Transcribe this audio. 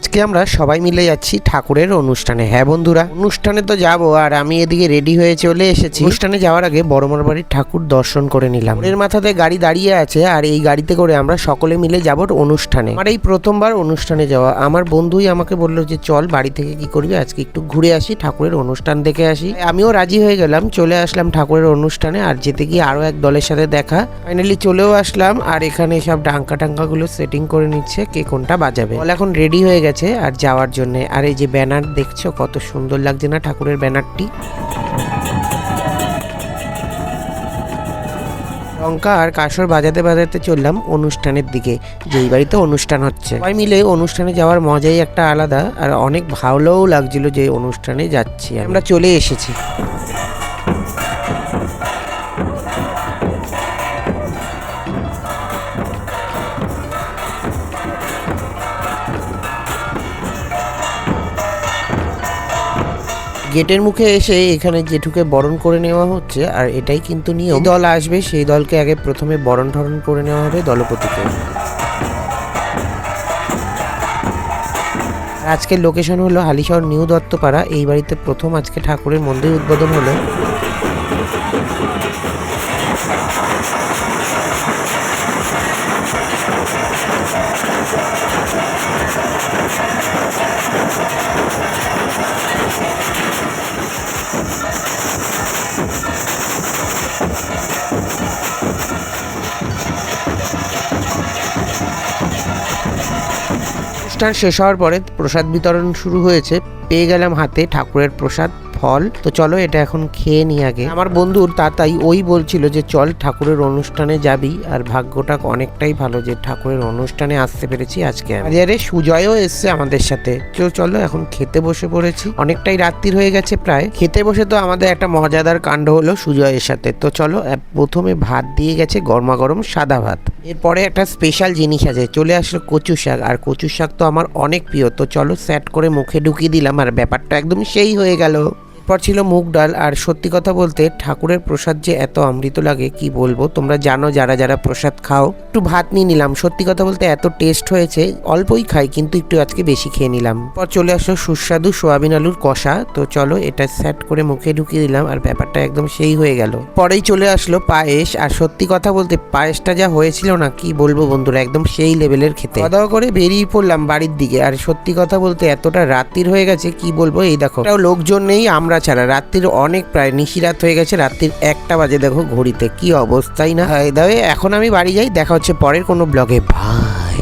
আজকে আমরা সবাই মিলে যাচ্ছি ঠাকুরের অনুষ্ঠানে। হ্যাঁ বন্ধুরা, অনুষ্ঠানে তো যাবো, আর আমি এদিকে রেডি হয়ে চলে এসেছি। অনুষ্ঠানে যাওয়ার আগে বড়মার বাড়ির ঠাকুর দর্শন করে নিলাম। এর মাথাতে গাড়ি দাঁড়িয়ে আছে, আর এই গাড়িতে করে আমরা সকলে মিলে যাব অনুষ্ঠানে। আমার এই প্রথমবার অনুষ্ঠানে যাওয়া। আমার বন্ধুই আমাকে বললো যে চল, বাড়ি থেকে কি করবি, আজকে একটু ঘুরে আসি, ঠাকুরের অনুষ্ঠান দেখে আসি। আমিও রাজি হয়ে গেলাম, চলে আসলাম ঠাকুরের অনুষ্ঠানে। আর যেতে গিয়ে আরো এক দলের সাথে দেখা, ফাইনালি চলেও আসলাম। আর এখানে সব ডাঙ্কা গুলো সেটিং করে নিচ্ছে, কে কোনটা বাজাবে। এখন রেডি হয়ে গেছে আর যাওয়ার জন্য। আর এই যে ব্যানার দেখছো, কত সুন্দর লাগছে না ঠাকুরের ব্যানারটি। লঙ্কা আর কাসর বাজাতে বাজাতে চললাম অনুষ্ঠানের দিকে, যেই বাড়িতে অনুষ্ঠান হচ্ছে। সবাই মিলে অনুষ্ঠানে যাওয়ার মজাই একটা আলাদা, আর অনেক ভালোও লাগছিল যে অনুষ্ঠানে যাচ্ছি। আমরা চলে এসেছি। গেটের মুখে এসে এখানে জেঠুকে বরণ করে নেওয়া হচ্ছে, আর এটাই কিন্তু নিয়ম। দল আসবে সেই দলকে আগে প্রথমে বরণ ঠরণ করে নেওয়া হবে দলপতিকে। আজকের লোকেশন হলো হালিশহর নিউ দত্তপাড়া। এই বাড়িতে প্রথম আজকে ঠাকুরের মন্দির উদ্বোধন হলো। অনুষ্ঠান শেষ হওয়ার পরে প্রসাদ বিতরণ শুরু হয়েছে। পেয়ে গেলাম হাতে ঠাকুরের প্রসাদ ফল। তো চলো এটা এখন খেয়ে নি আগে। আমার বন্ধুর তাতাই ওই বলছিল যে চল ঠাকুরের অনুষ্ঠানে যাবি, আর ভাগ্যটা অনেকটাই ভালো যে ঠাকুরের অনুষ্ঠানে আসতে পেরেছি আজকে। বাজারে সুজয়ও এসছে আমাদের সাথে। চলো এখন খেতে বসে পড়েছি, অনেকটাই রাত্রির হয়ে গেছে প্রায়। খেতে বসে তো আমাদের একটা মজাদার কাণ্ড হলো সুজয়ের সাথে। তো চলো, প্রথমে ভাত দিয়ে গেছে গরমা গরম সাদা ভাত। এরপরে একটা স্পেশাল জিনিস আছে, চলে আসলো কচু শাক। আর কচু শাক তো আমার অনেক প্রিয়। তো চলো স্যাট করে মুখে ঢুকিয়ে দিলাম, আর ব্যাপারটা একদম সেই হয়ে গেল। এরপর ছিল মুগ ডাল। আর সত্যি কথা বলতে ঠাকুরের প্রসাদ যে এত অমৃত লাগে কি বলবো, তোমরা জানো যারা যারা প্রসাদ খাও। একটু ভাত নিয়ে নিলাম, সত্যি কথা বলতে এত টেস্ট হয়েছে। অল্পই খাই কিন্তু একটু আজকে বেশি খেয়ে নিলাম। পর চলে আসলো সুস্বাদু সোয়াবিন আলুর কষা। তো চলো এটা সেট করে মুখে ঢুকিয়ে দিলাম, আর ব্যাপারটা একদম সেই হয়ে গেল। পরেই চলে আসলো পায়েস। আর সত্যি কথা বলতে পায়েসটা যা হয়েছিল না কি বলবো বন্ধুরা, একদম সেই লেভেলের খেতে। খাওয়া দাওয়া করে বেরিয়ে পড়লাম বাড়ির দিকে। আর সত্যি কথা বলতে এতটা রাত্রির হয়ে গেছে কি বলবো, এই দেখো লোকজন নেই আমরা ছাড়া। রাত্রির অনেক প্রায় নিশিরাত হয়ে গেছে, রাত্রির 1টা বাজে দেখো ঘড়িতে, কি অবস্থাই না। এখন আমি বাড়ি যাই, দেখা হচ্ছে পরের কোনো ব্লগে। বাই।